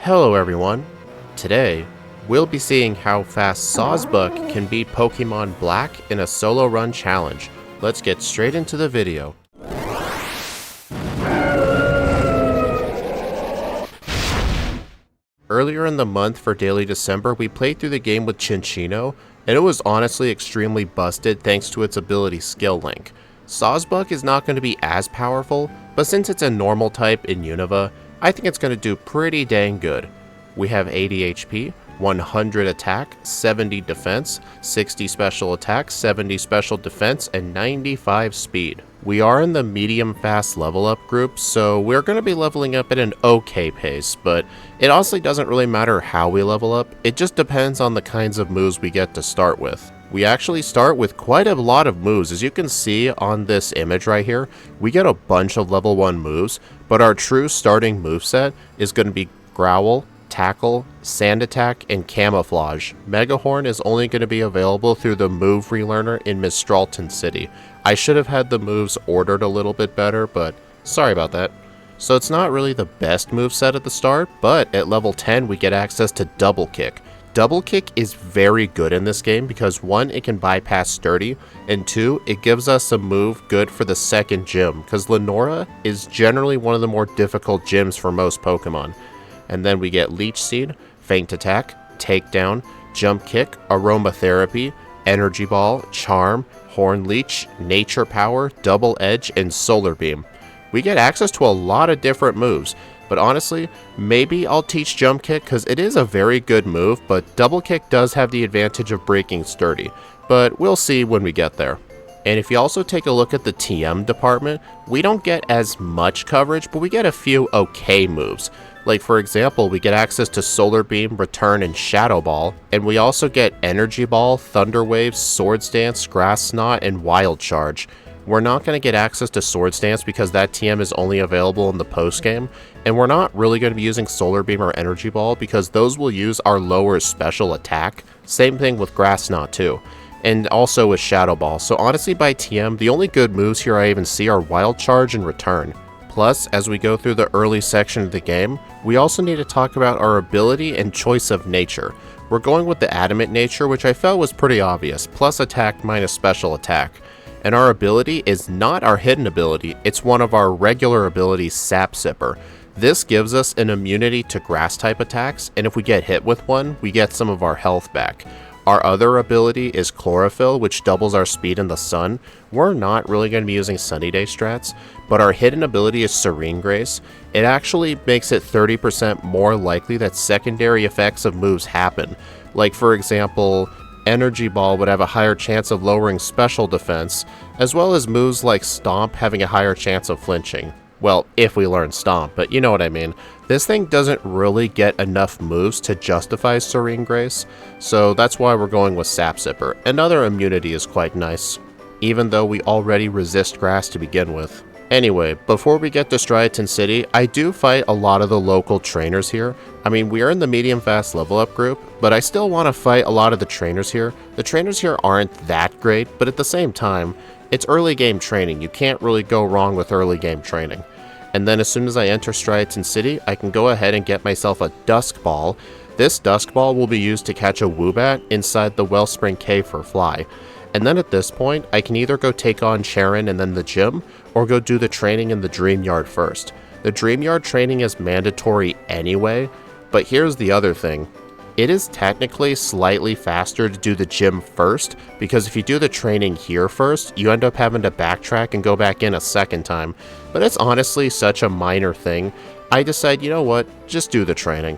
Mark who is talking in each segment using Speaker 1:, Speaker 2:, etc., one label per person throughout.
Speaker 1: Hello everyone. Today, we'll be seeing how fast Sawsbuck can beat Pokemon Black in a solo run challenge. Let's get straight into the video. Earlier in the month for Daily December, we played through the game with Chinchino, and it was honestly extremely busted thanks to its ability Skill Link. Sawsbuck is not going to be as powerful, but since it's a normal type in Unova, I think it's going to do pretty dang good. We have 80 HP, 100 attack, 70 defense, 60 special attack, 70 special defense, and 95 speed. We are in the medium fast level up group, so we're going to be leveling up at an okay pace, but it honestly doesn't really matter how we level up, it just depends on the kinds of moves we get to start with. We actually start with quite a lot of moves. As you can see on this image right here, we get a bunch of level 1 moves, but our true starting moveset is going to be Growl, Tackle, Sand Attack, and Camouflage. Megahorn is only going to be available through the move relearner in Mistralton City. I should have had the moves ordered a little bit better, but sorry about that. So it's not really the best moveset at the start, but at level 10 we get access to Double Kick. Double Kick is very good in this game because 1, it can bypass Sturdy, and 2, it gives us a move good for the second gym, because Lenora is generally one of the more difficult gyms for most Pokemon. And then we get Leech Seed, Feint Attack, Takedown, Jump Kick, Aromatherapy, Energy Ball, Charm, Horn Leech, Nature Power, Double Edge, and Solar Beam. We get access to a lot of different moves, but honestly, maybe I'll teach Jump Kick because it is a very good move, but Double Kick does have the advantage of breaking Sturdy, but we'll see when we get there. And if you also take a look at the TM department, we don't get as much coverage, but we get a few okay moves. Like for example, we get access to Solar Beam, Return, and Shadow Ball, and we also get Energy Ball, Thunder Wave, Swords Dance, Grass Snot, and Wild Charge. We're not going to get access to Swords Dance because that TM is only available in the post game, and we're not really going to be using Solar Beam or Energy Ball because those will use our lower special attack. Same thing with Grass Knot too, and also with Shadow Ball. So honestly by TM, the only good moves here I even see are Wild Charge and Return. Plus, as we go through the early section of the game, we also need to talk about our ability and choice of nature. We're going with the Adamant nature, which I felt was pretty obvious, plus attack minus special attack. And our ability is not our hidden ability, it's one of our regular abilities, Sap Sipper. This gives us an immunity to grass type attacks, and if we get hit with one, we get some of our health back. Our other ability is Chlorophyll, which doubles our speed in the sun. We're not really going to be using Sunny Day strats, but our hidden ability is Serene Grace. It actually makes it 30% more likely that secondary effects of moves happen. Like for example, Energy Ball would have a higher chance of lowering special defense, as well as moves like Stomp having a higher chance of flinching. Well, if we learn Stomp, but you know what I mean. This thing doesn't really get enough moves to justify Serene Grace, so that's why we're going with Sap Sipper. Another immunity is quite nice, even though we already resist grass to begin with. Anyway, before we get to Striaton City, I do fight a lot of the local trainers here. I mean, we are in the medium fast level up group, but I still want to fight a lot of the trainers here. The trainers here aren't that great, but at the same time, it's early game training. You can't really go wrong with early game training. And then as soon as I enter Striaton City, I can go ahead and get myself a Dusk Ball. This Dusk Ball will be used to catch a Woobat inside the Wellspring Cave for Fly. And then at this point, I can either go take on Charon and then the gym, or go do the training in the Dream Yard first. The Dream Yard training is mandatory anyway, but here's the other thing. It is technically slightly faster to do the gym first, because if you do the training here first, you end up having to backtrack and go back in a second time. But it's honestly such a minor thing, I decide, you know what, just do the training.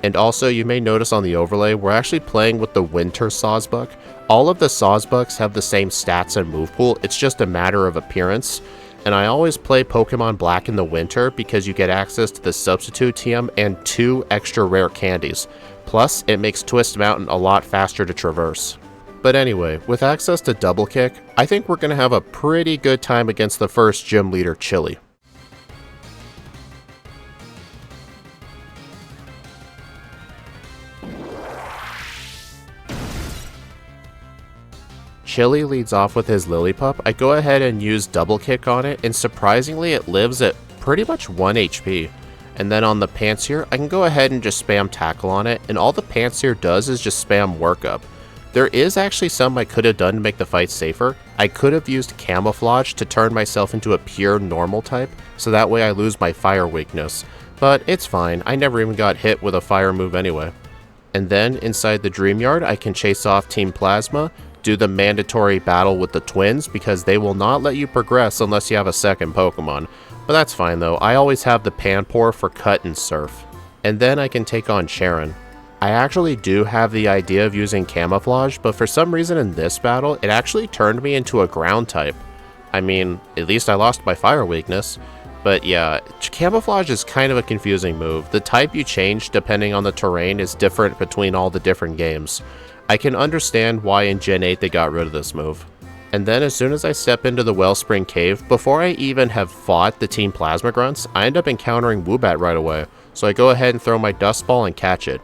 Speaker 1: And also, you may notice on the overlay, we're actually playing with the Winter Sawsbuck. All of the Sawsbucks have the same stats and move pool, it's just a matter of appearance. And I always play Pokemon Black in the winter because you get access to the Substitute TM and 2 extra rare candies. Plus, it makes Twist Mountain a lot faster to traverse. But anyway, with access to Double Kick, I think we're going to have a pretty good time against the first gym leader, Chili. Chili leads off with his Lillipup. I go ahead and use Double Kick on it, and surprisingly it lives at pretty much 1 HP. And then on the Pansear, I can go ahead and just spam Tackle on it, and all the Pansear does is just spam Workup. There is actually some I could have done to make the fight safer. I could have used Camouflage to turn myself into a pure normal type, so that way I lose my fire weakness. But it's fine, I never even got hit with a fire move anyway. And then, inside the Dream Yard, I can chase off Team Plasma, do the mandatory battle with the twins, because they will not let you progress unless you have a second Pokemon. But that's fine though, I always have the Panpour for Cut and Surf. And then I can take on Sharon. I actually do have the idea of using Camouflage, but for some reason in this battle, it actually turned me into a ground type. I mean, at least I lost my fire weakness. But yeah, Camouflage is kind of a confusing move. The type you change depending on the terrain is different between all the different games. I can understand why in Gen 8 they got rid of this move. And then as soon as I step into the Wellspring Cave, before I even have fought the Team Plasma Grunts, I end up encountering Woobat right away. So I go ahead and throw my Dusk Ball and catch it.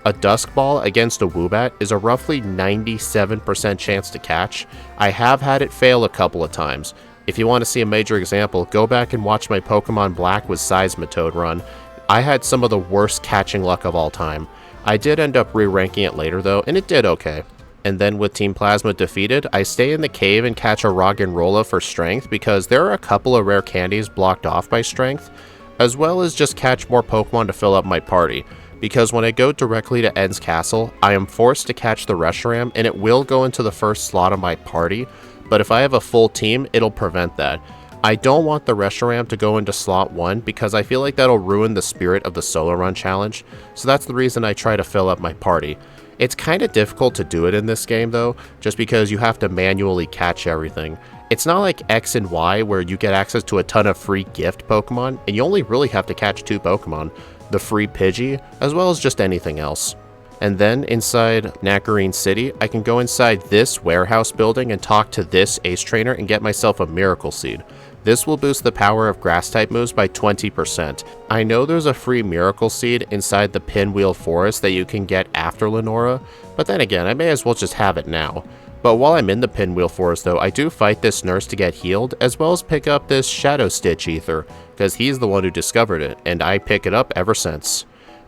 Speaker 1: A Dusk Ball against a Woobat is a roughly 97% chance to catch. I have had it fail a couple of times. If you want to see a major example, go back and watch my Pokemon Black with Seismitoad run. I had some of the worst catching luck of all time. I did end up re-ranking it later though, and it did okay. And then with Team Plasma defeated, I stay in the cave and catch a Roggenrola for strength because there are a couple of rare candies blocked off by strength, as well as just catch more Pokemon to fill up my party. Because when I go directly to End's Castle, I am forced to catch the Reshiram and it will go into the first slot of my party, but if I have a full team, it'll prevent that. I don't want the Reshiram to go into slot 1 because I feel like that'll ruin the spirit of the solo run challenge, so that's the reason I try to fill up my party. It's kind of difficult to do it in this game though, just because you have to manually catch everything. It's not like X and Y where you get access to a ton of free gift Pokemon, and you only really have to catch 2 Pokemon, the free Pidgey, as well as just anything else. And then inside Nackarine City, I can go inside this warehouse building and talk to this Ace Trainer and get myself a Miracle Seed. This will boost the power of Grass-type moves by 20%. I know there's a free Miracle Seed inside the Pinwheel Forest that you can get after Lenora, but then again, I may as well just have it now. But while I'm in the Pinwheel Forest though, I do fight this nurse to get healed, as well as pick up this Shadow Stitch Ether, because he's the one who discovered it, and I pick it up ever since.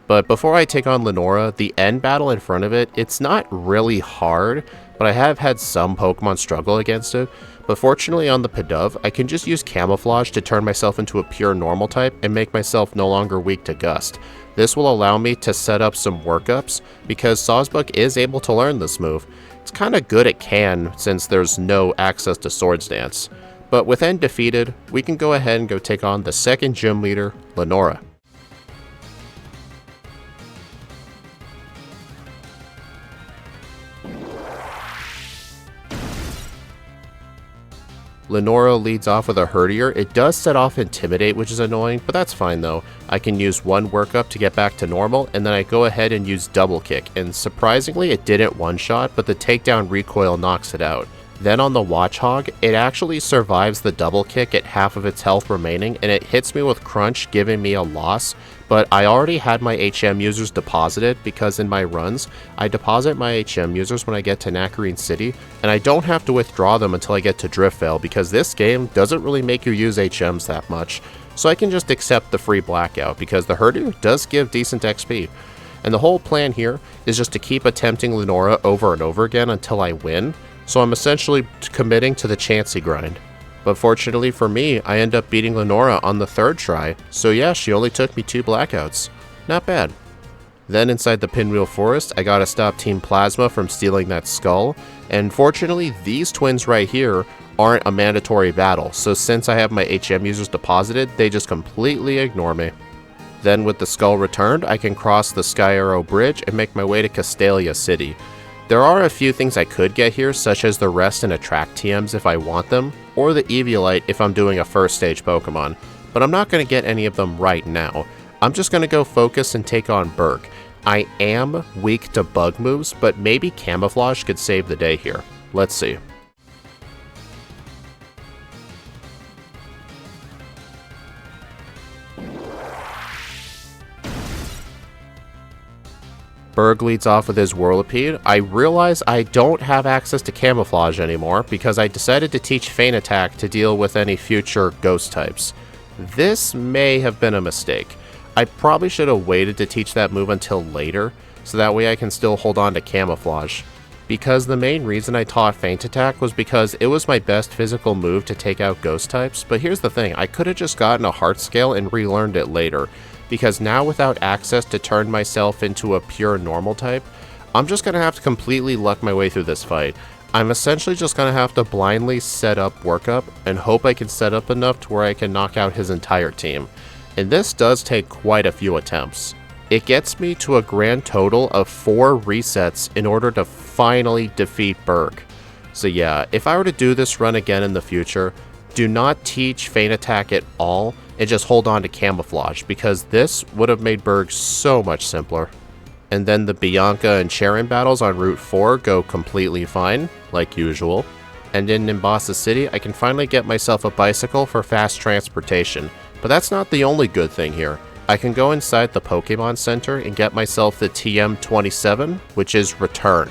Speaker 1: But before I take on Lenora, the end battle in front of it, it's not really hard, but I have had some Pokemon struggle against it. But fortunately on the Pidove, I can just use Camouflage to turn myself into a pure normal type and make myself no longer weak to Gust. This will allow me to set up some workups, because Sawsbuck is able to learn this move. It's kinda good it can, since there's no access to Swords Dance. But with End defeated, we can go ahead and go take on the second gym leader, Lenora. Lenora leads off with a Herdier. It does set off Intimidate, which is annoying, but that's fine though. I can use one workup to get back to normal, and then I go ahead and use Double Kick, and surprisingly it didn't one-shot, but the takedown recoil knocks it out. Then on the Watchog, it actually survives the Double Kick at half of its health remaining, and it hits me with Crunch, giving me a loss, but I already had my HM users deposited because in my runs, I deposit my HM users when I get to Nackarine City, and I don't have to withdraw them until I get to Driftvale because this game doesn't really make you use HMs that much, so I can just accept the free Blackout because the Herdier does give decent XP. And the whole plan here is just to keep attempting Lenora over and over again until I win, so I'm essentially committing to the Chansey grind. But fortunately for me, I end up beating Lenora on the 3rd try, so yeah, she only took me 2 Blackouts. Not bad. Then inside the Pinwheel Forest, I gotta stop Team Plasma from stealing that skull, and fortunately these twins right here aren't a mandatory battle, so since I have my HM users deposited, they just completely ignore me. Then with the skull returned, I can cross the Sky Arrow Bridge and make my way to Castalia City. There are a few things I could get here, such as the Rest and Attract TMs if I want them, or the Eviolite if I'm doing a first stage Pokemon, but I'm not going to get any of them right now. I'm just going to go focus and take on Burke. I am weak to bug moves, but maybe Camouflage could save the day here. Let's see. Berg leads off with his Whirlipede. I realize I don't have access to Camouflage anymore because I decided to teach Feint Attack to deal with any future ghost types. This may have been a mistake. I probably should have waited to teach that move until later, so that way I can still hold on to camouflage. Because the main reason I taught Feint Attack was because it was my best physical move to take out ghost types, but here's the thing, I could have just gotten a heart scale and relearned it later, because now without access to turn myself into a pure normal type, I'm just going to have to completely luck my way through this fight. I'm essentially just going to have to blindly set up workup and hope I can set up enough to where I can knock out his entire team. And this does take quite a few attempts. It gets me to a grand total of 4 resets in order to finally defeat Berg. So yeah, if I were to do this run again in the future, do not teach Feint Attack at all and just hold on to camouflage, because this would have made Berg so much simpler. And then the Bianca and Charon battles on Route 4 go completely fine, like usual. And in Nimbasa City, I can finally get myself a bicycle for fast transportation. But that's not the only good thing here. I can go inside the Pokemon Center and get myself the TM27, which is Return.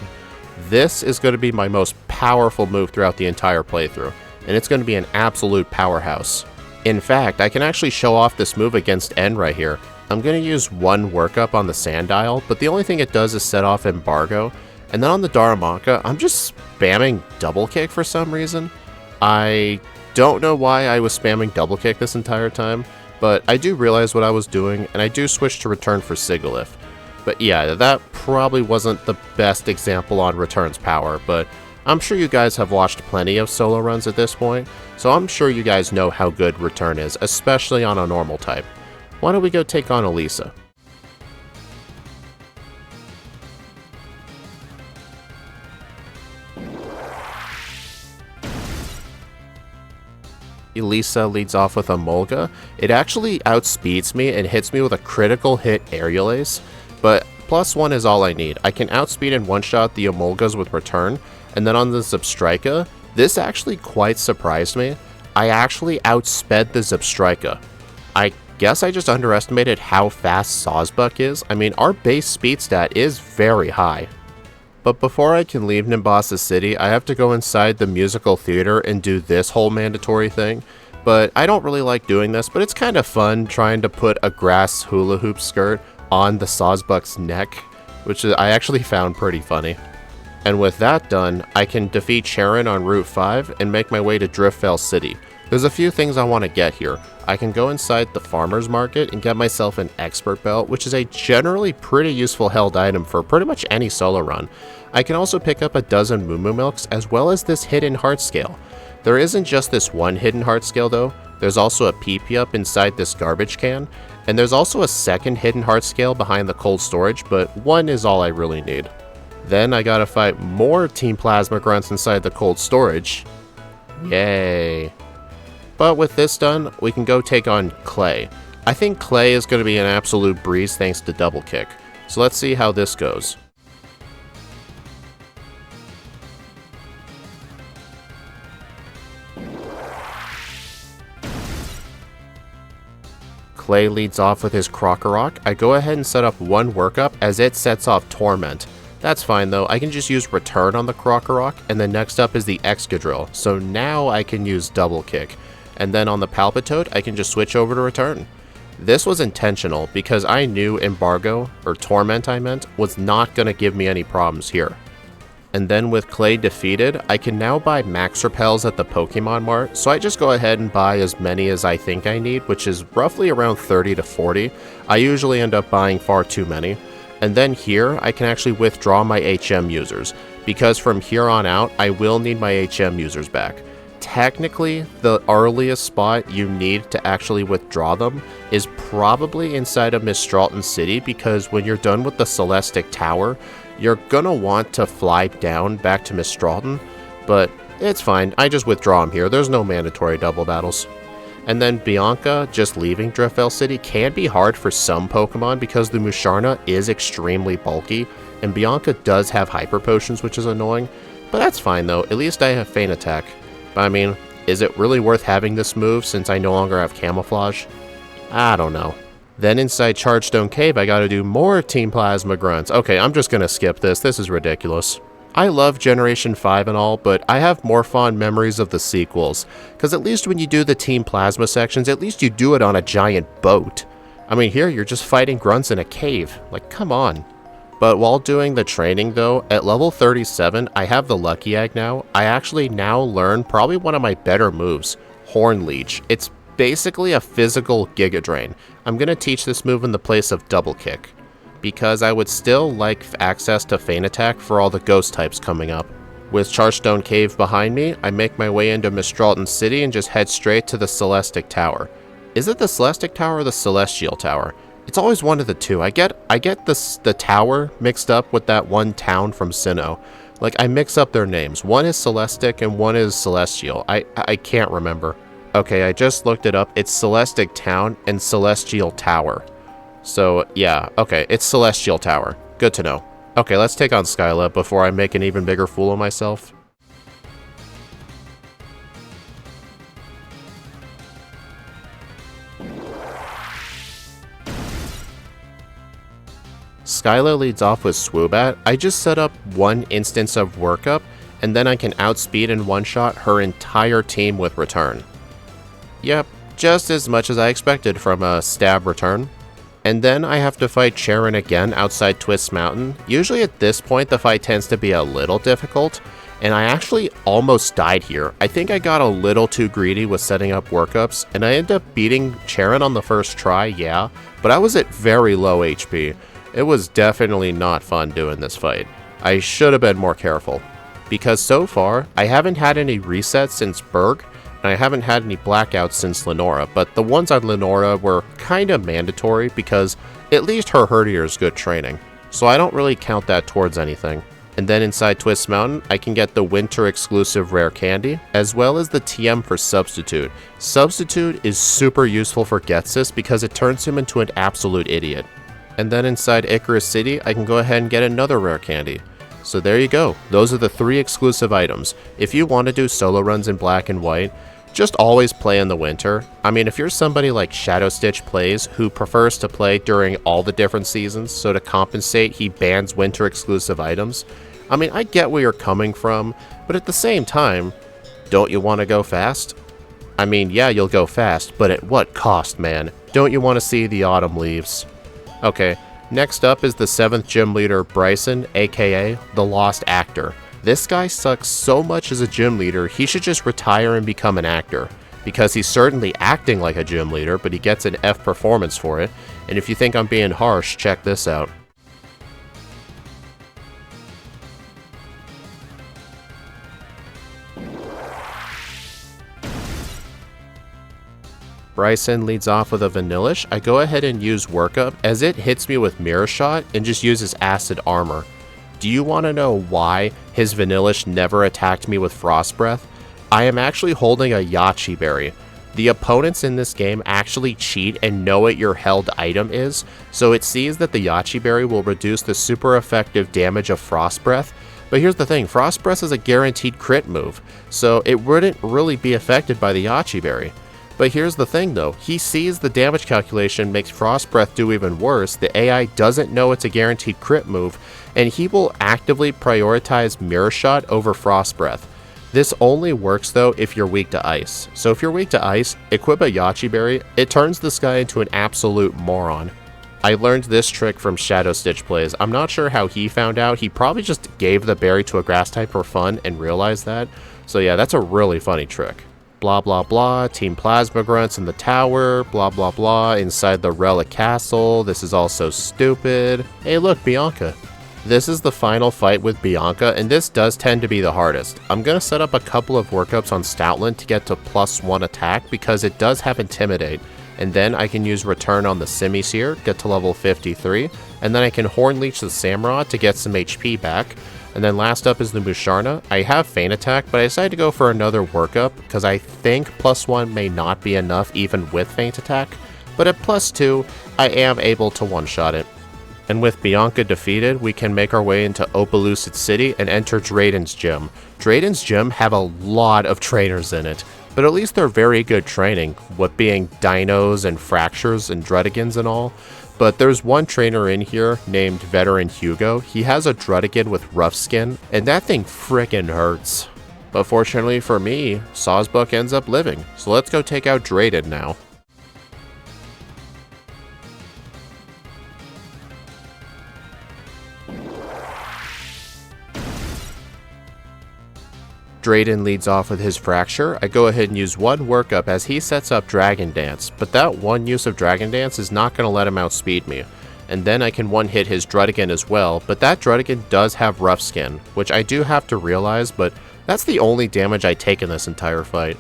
Speaker 1: This is going to be my most powerful move throughout the entire playthrough, and it's going to be an absolute powerhouse. In fact, I can actually show off this move against N right here. I'm going to use 1 workup on the Sandile, but the only thing it does is set off Embargo, and then on the Darumaka, I'm just spamming Double Kick for some reason. I don't know why I was spamming Double Kick this entire time, but I do realize what I was doing, and I do switch to Return for Sigilyph. But yeah, that probably wasn't the best example on Return's power, but I'm sure you guys have watched plenty of solo runs at this point, so I'm sure you guys know how good Return is, especially on a normal type. Why don't we go take on Elisa? Elisa leads off with a Molga. It actually outspeeds me and hits me with a critical hit Aerial Ace, but +1 is all I need. I can outspeed and one-shot the Emolgas with Return, and then on the Zebstrika, this actually quite surprised me. I actually outsped the Zebstrika. I guess I just underestimated how fast Sawsbuck is. I mean, our base speed stat is very high. But before I can leave Nimbasa City, I have to go inside the musical theater and do this whole mandatory thing. But I don't really like doing this, but it's kind of fun trying to put a grass hula hoop skirt on the Sawsbuck's neck, which I actually found pretty funny. And with that done, I can defeat Charon on Route 5 and make my way to Driftvale City. There's a few things I want to get here. I can go inside the farmer's market and get myself an expert belt, which is a generally pretty useful held item for pretty much any solo run. I can also pick up a dozen Moo Moo Milks as well as this hidden heart scale. There isn't just this one hidden heart scale though, there's also a PP up inside this garbage can, and there's also a second hidden heart scale behind the cold storage, but one is all I really need. Then I gotta fight more Team Plasma Grunts inside the cold storage. Yay. But with this done, we can go take on Clay. I think Clay is going to be an absolute breeze thanks to Double Kick. So let's see how this goes. Clay leads off with his Krokorok. I go ahead and set up 1 workup as it sets off Torment. That's fine though, I can just use Return on the Krokorok, and then next up is the Excadrill, so now I can use Double Kick. And then on the Palpitoad, I can just switch over to Return. This was intentional because I knew Embargo, or Torment I meant, was not going to give me any problems here. And then with Clay defeated, I can now buy Max Repels at the Pokemon Mart, so I just go ahead and buy as many as I think I need, which is roughly around 30 to 40. I usually end up buying far too many. And then here, I can actually withdraw my HM users, because from here on out, I will need my HM users back. Technically, the earliest spot you need to actually withdraw them is probably inside of Mistralton City, because when you're done with the Celestic Tower, you're gonna want to fly down back to Mistralton, but it's fine, I just withdraw them here, there's no mandatory double battles. And then Bianca just leaving Driftvale City can be hard for some Pokemon because the Musharna is extremely bulky, and Bianca does have Hyper Potions, which is annoying, but that's fine though, at least I have Feint Attack. But I mean, is it really worth having this move since I no longer have Camouflage? I don't know. Then inside Chargestone Cave, I gotta do more Team Plasma Grunts. Okay, I'm just gonna skip this is ridiculous. I love Generation 5 and all, but I have more fond memories of the sequels, because at least when you do the Team Plasma sections, at least you do it on a giant boat. I mean, here you're just fighting grunts in a cave. Like, come on. But while doing the training though, at level 37, I have the Lucky Egg now. I actually now learn probably one of my better moves, Horn Leech. It's basically a physical Giga Drain. I'm going to teach this move in the place of Double Kick, because I would still like access to Feint Attack for all the ghost types coming up. With Charstone Cave behind me, I make my way into Mistralton City and just head straight to the Celestic Tower. Is it the Celestic Tower or the Celestial Tower? It's always one of the two. I get the tower mixed up with that one town from Sinnoh. Like, I mix up their names. One is Celestic and one is Celestial. I can't remember. Okay, I just looked it up. It's Celestic Town and Celestial Tower. So, yeah, okay, it's Celestial Tower. Good to know. Okay, let's take on Skyla before I make an even bigger fool of myself. Skyla leads off with Swoobat. I just set up one instance of Workup, and then I can outspeed and one-shot her entire team with Return. Yep, just as much as I expected from a stab Return. And then I have to fight Charon again outside Twist Mountain. Usually at this point the fight tends to be a little difficult, and I actually almost died here. I think I got a little too greedy with setting up workups, and I ended up beating Charon on the first try, yeah, but I was at very low HP. It was definitely not fun doing this fight. I should have been more careful, because so far I haven't had any resets since Berg, and I haven't had any blackouts since Lenora, but the ones on Lenora were kinda mandatory because at least her Herdier is good training, so I don't really count that towards anything. And then inside Twist Mountain, I can get the winter exclusive rare candy, as well as the TM for Substitute. Substitute is super useful for Getsis because it turns him into an absolute idiot. And then inside Icarus City, I can go ahead and get another rare candy. So there you go, those are the 3 exclusive items. If you want to do solo runs in black and white, just always play in the winter. I mean, if you're somebody like Shadow Stitch plays, who prefers to play during all the different seasons, so to compensate, he bans winter exclusive items. I mean, I get where you're coming from, but at the same time, don't you want to go fast? I mean, yeah, you'll go fast, but at what cost, man? Don't you want to see the autumn leaves? Okay, next up is the 7th gym leader, Bryson, aka the Lost Actor. This guy sucks so much as a gym leader, he should just retire and become an actor. Because he's certainly acting like a gym leader, but he gets an F performance for it. And if you think I'm being harsh, check this out. Bryson leads off with a Vanillish. I go ahead and use Workup as it hits me with Mirror Shot and just uses Acid Armor. Do you want to know why his Vanillish never attacked me with Frost Breath? I am actually holding a Yachi Berry. The opponents in this game actually cheat and know what your held item is, so it sees that the Yachi Berry will reduce the super effective damage of Frost Breath. But here's the thing, Frost Breath is a guaranteed crit move, so it wouldn't really be affected by the Yachi Berry. But here's the thing though, he sees the damage calculation makes Frost Breath do even worse, the AI doesn't know it's a guaranteed crit move, and he will actively prioritize Mirror Shot over Frost Breath. This only works though if you're weak to Ice. So if you're weak to Ice, equip a Yachi Berry, it turns this guy into an absolute moron. I learned this trick from Shadow Stitch plays. I'm not sure how he found out, he probably just gave the berry to a grass type for fun and realized that. So yeah, that's a really funny trick. Blah blah blah, Team Plasma Grunts in the tower, blah blah blah, inside the Relic Castle, this is all so stupid. Hey look, Bianca. This is the final fight with Bianca, and this does tend to be the hardest. I'm going to set up a couple of workups on Stoutland to get to +1 attack, because it does have Intimidate, and then I can use Return on the Simisear, get to level 53, and then I can Horn Leech the Samurott to get some HP back. And then last up is the Musharna. I have Feint Attack, but I decided to go for another workup because I think +1 may not be enough even with Feint Attack, but at +2, I am able to one-shot it. And with Bianca defeated, we can make our way into Opelucid City and enter Drayden's Gym. Drayden's Gym have a lot of trainers in it, but at least they're very good training, what being Dinos and Fractures and Drudigans and all. But there's one trainer in here named Veteran Hugo. He has a Drudigan with rough skin, and that thing frickin' hurts. But fortunately for me, Sawsbuck ends up living, so let's go take out Drayden now. Drayden leads off with his Fracture. I go ahead and use one workup as he sets up Dragon Dance, but that one use of Dragon Dance is not going to let him outspeed me. And then I can one-hit his Drudigan as well, but that Drudigan does have Rough Skin, which I do have to realize, but that's the only damage I take in this entire fight.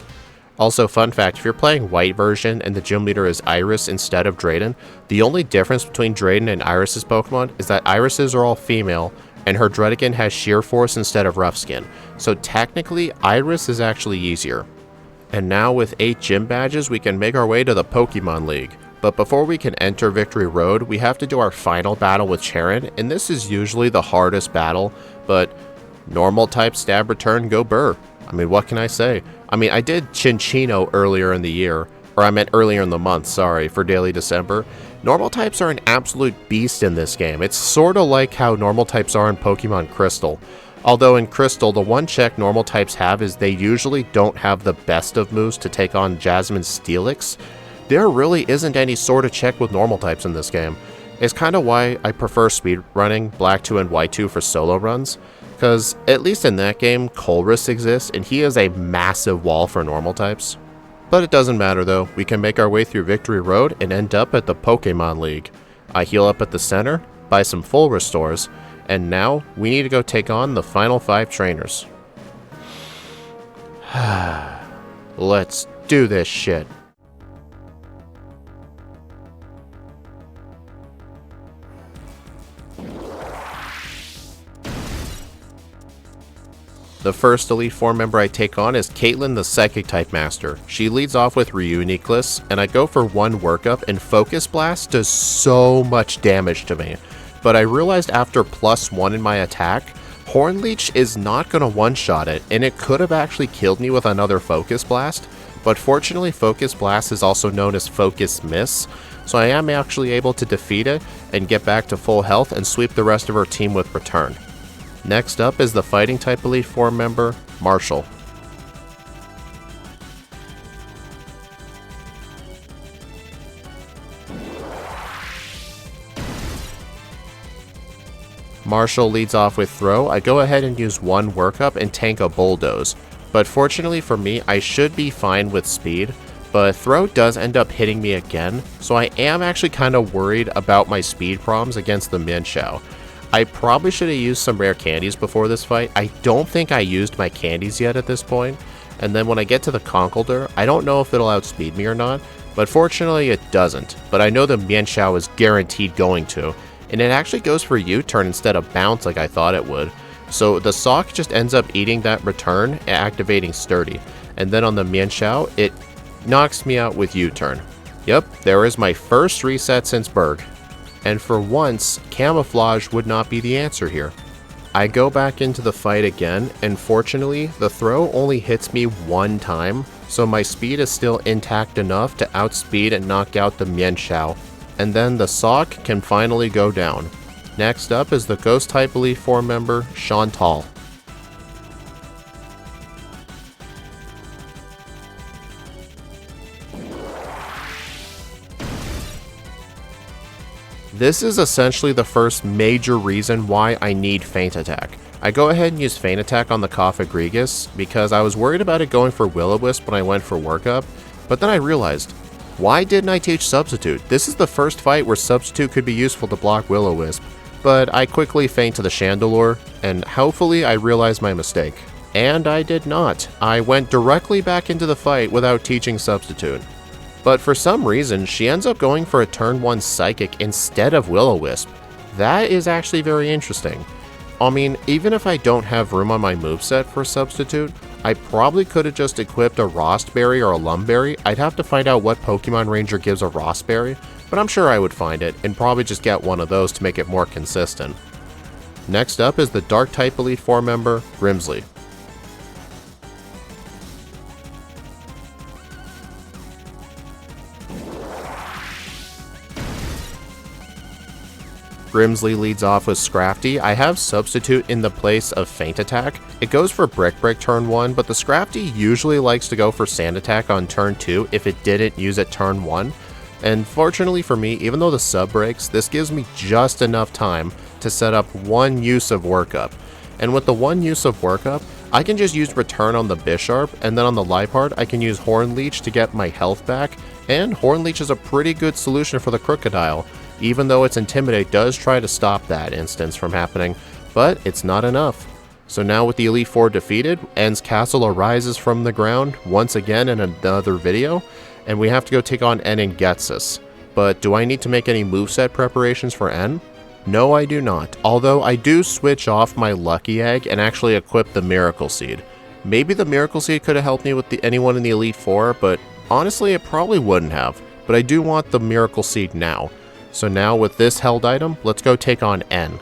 Speaker 1: Also, fun fact, if you're playing white version and the gym leader is Iris instead of Drayden, the only difference between Drayden and Iris's Pokemon is that Iris's are all female, and her Drudigan has Sheer Force instead of Rough Skin, so technically Iris is actually easier. And now with 8 gym badges, we can make our way to the Pokemon League. But before we can enter Victory Road, we have to do our final battle with Charon, and this is usually the hardest battle, but normal type stab return go burr. I mean, what can I say? I mean, I did Chinchino earlier in the year, or I meant earlier in the month, sorry, for Daily December. Normal types are an absolute beast in this game. It's sort of like how normal types are in Pokemon Crystal. Although in Crystal, the one check normal types have is they usually don't have the best of moves to take on Jasmine's Steelix. There really isn't any sort of check with normal types in this game. It's kind of why I prefer speedrunning Black 2 and White 2 for solo runs, because at least in that game, Colress exists and he is a massive wall for normal types. But it doesn't matter though, we can make our way through Victory Road and end up at the Pokemon League. I heal up at the center, buy some full restores, and now we need to go take on the final 5 trainers. Let's do this shit. The first Elite Four member I take on is Caitlyn, the Psychic-type Master. She leads off with Reuniclus, and I go for one workup, and Focus Blast does so much damage to me. But I realized after +1 in my attack, Horn Leech is not going to one-shot it, and it could have actually killed me with another Focus Blast. But fortunately, Focus Blast is also known as Focus Miss, so I am actually able to defeat it and get back to full health and sweep the rest of her team with Return. Next up is the Fighting type Elite Four member, Marshall. Marshall leads off with Throw. I go ahead and use one workup and tank a Bulldoze. But fortunately for me, I should be fine with speed, but Throw does end up hitting me again, so I am actually kind of worried about my speed problems against the Minshao. I probably should have used some rare candies before this fight. I don't think I used my candies yet at this point. And then when I get to the Conkeldurr, I don't know if it'll outspeed me or not, but fortunately it doesn't. But I know the Mienshao is guaranteed going to, and it actually goes for U-turn instead of bounce like I thought it would. So the Sock just ends up eating that Return and activating Sturdy. And then on the Mienshao, it knocks me out with U-turn. Yep, there is my first reset since Berg. And for once, Camouflage would not be the answer here. I go back into the fight again, and fortunately, the throw only hits me one time, so my speed is still intact enough to outspeed and knock out the Mienshao. And then the Sock can finally go down. Next up is the Ghost type Elite Four member, Chantal. This is essentially the first major reason why I need Feint Attack. I go ahead and use Feint Attack on the Cofagrigus because I was worried about it going for Will-O-Wisp when I went for Workup, but then I realized, why didn't I teach Substitute? This is the first fight where Substitute could be useful to block Will-O-Wisp, but I quickly feint to the Chandelure, and hopefully I realized my mistake. And I did not. I went directly back into the fight without teaching Substitute. But for some reason, she ends up going for a turn 1 Psychic instead of Will-O-Wisp. That is actually very interesting. I mean, even if I don't have room on my moveset for Substitute, I probably could have just equipped a Rostberry or a Lumberry. I'd have to find out what Pokemon Ranger gives a Rostberry, but I'm sure I would find it, and probably just get one of those to make it more consistent. Next up is the Dark-type Elite Four member, Grimsley. Grimsley leads off with Scrafty. I have Substitute in the place of Feint Attack. It goes for Brick Break turn 1, but the Scrafty usually likes to go for Sand Attack on turn 2 if it didn't use it turn 1. And fortunately for me, even though the sub breaks, this gives me just enough time to set up one use of Workup. And with the one use of Workup, I can just use Return on the Bisharp, and then on the Liepard, I can use Horn Leech to get my health back, and Horn Leech is a pretty good solution for the Crocodile, even though its Intimidate does try to stop that instance from happening, but it's not enough. So now with the Elite Four defeated, N's castle arises from the ground once again in another video, and we have to go take on N and Getsus. But do I need to make any moveset preparations for N? No, I do not, although I do switch off my Lucky Egg and actually equip the Miracle Seed. Maybe the Miracle Seed could have helped me with anyone in the Elite Four, but honestly it probably wouldn't have. But I do want the Miracle Seed now. So now with this held item, let's go take on N.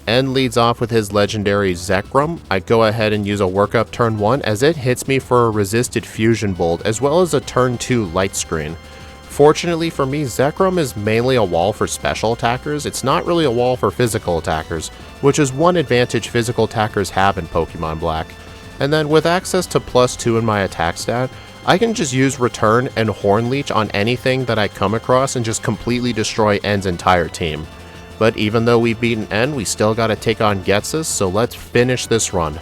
Speaker 1: N leads off with his legendary Zekrom. I go ahead and use a workup turn 1 as it hits me for a resisted Fusion Bolt as well as a turn 2 light screen. Fortunately for me, Zekrom is mainly a wall for special attackers. It's not really a wall for physical attackers, which is one advantage physical attackers have in Pokemon Black. And then with access to +2 in my attack stat, I can just use Return and Horn Leech on anything that I come across and just completely destroy N's entire team. But even though we've beaten N, we still gotta take on Getsus, so let's finish this run.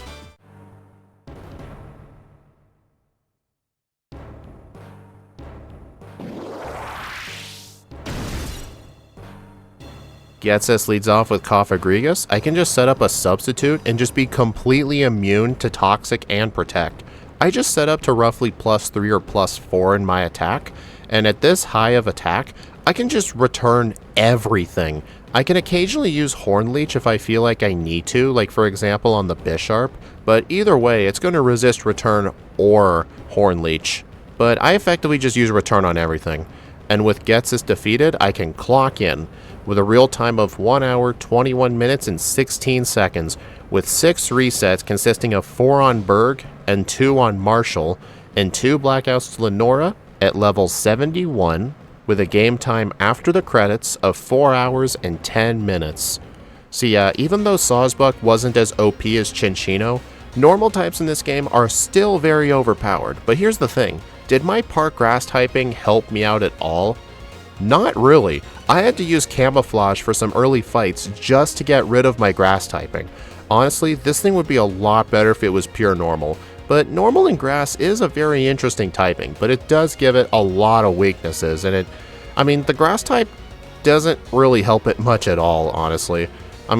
Speaker 1: Getsus leads off with Cofagrigus. I can just set up a substitute and just be completely immune to Toxic and Protect. I just set up to roughly +3 or +4 in my attack, and at this high of attack, I can just return everything. I can occasionally use Horn Leech if I feel like I need to, like for example on the Bisharp, but either way it's going to resist Return or Horn Leech. But I effectively just use Return on everything. And with Getsus defeated, I can clock in with a real time of 1 hour, 21 minutes, and 16 seconds, with 6 resets consisting of 4 on Berg and 2 on Marshall, and 2 blackouts to Lenora at level 71, with a game time after the credits of 4 hours and 10 minutes. So yeah, even though Sawsbuck wasn't as OP as Cinccino, normal types in this game are still very overpowered. But here's the thing, did my Park Grass typing help me out at all? Not really. I had to use Camouflage for some early fights just to get rid of my Grass typing. Honestly, this thing would be a lot better if it was pure normal. But normal and grass is a very interesting typing, but it does give it a lot of weaknesses, and the grass type doesn't really help it much at all, honestly.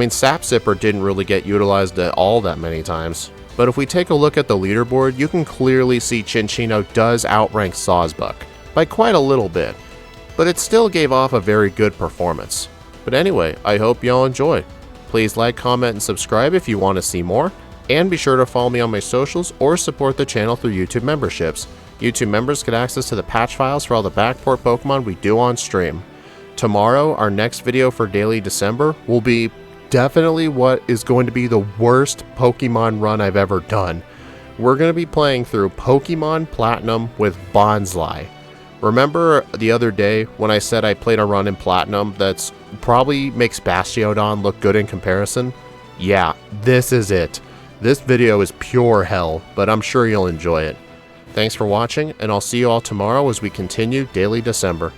Speaker 1: Sap Sipper didn't really get utilized at all that many times. But if we take a look at the leaderboard, you can clearly see Cinccino does outrank Sawsbuck by quite a little bit, but it still gave off a very good performance. But anyway, I hope y'all enjoy. Please like, comment, and subscribe if you want to see more. And be sure to follow me on my socials or support the channel through YouTube memberships. YouTube members get access to the patch files for all the backport Pokemon we do on stream. Tomorrow, our next video for Daily December will be definitely what is going to be the worst Pokemon run I've ever done. We're going to be playing through Pokemon Platinum with Bonsly. Remember the other day when I said I played a run in Platinum that's probably makes Bastiodon look good in comparison? Yeah, this is it. This video is pure hell, but I'm sure you'll enjoy it. Thanks for watching, and I'll see you all tomorrow as we continue Daily December.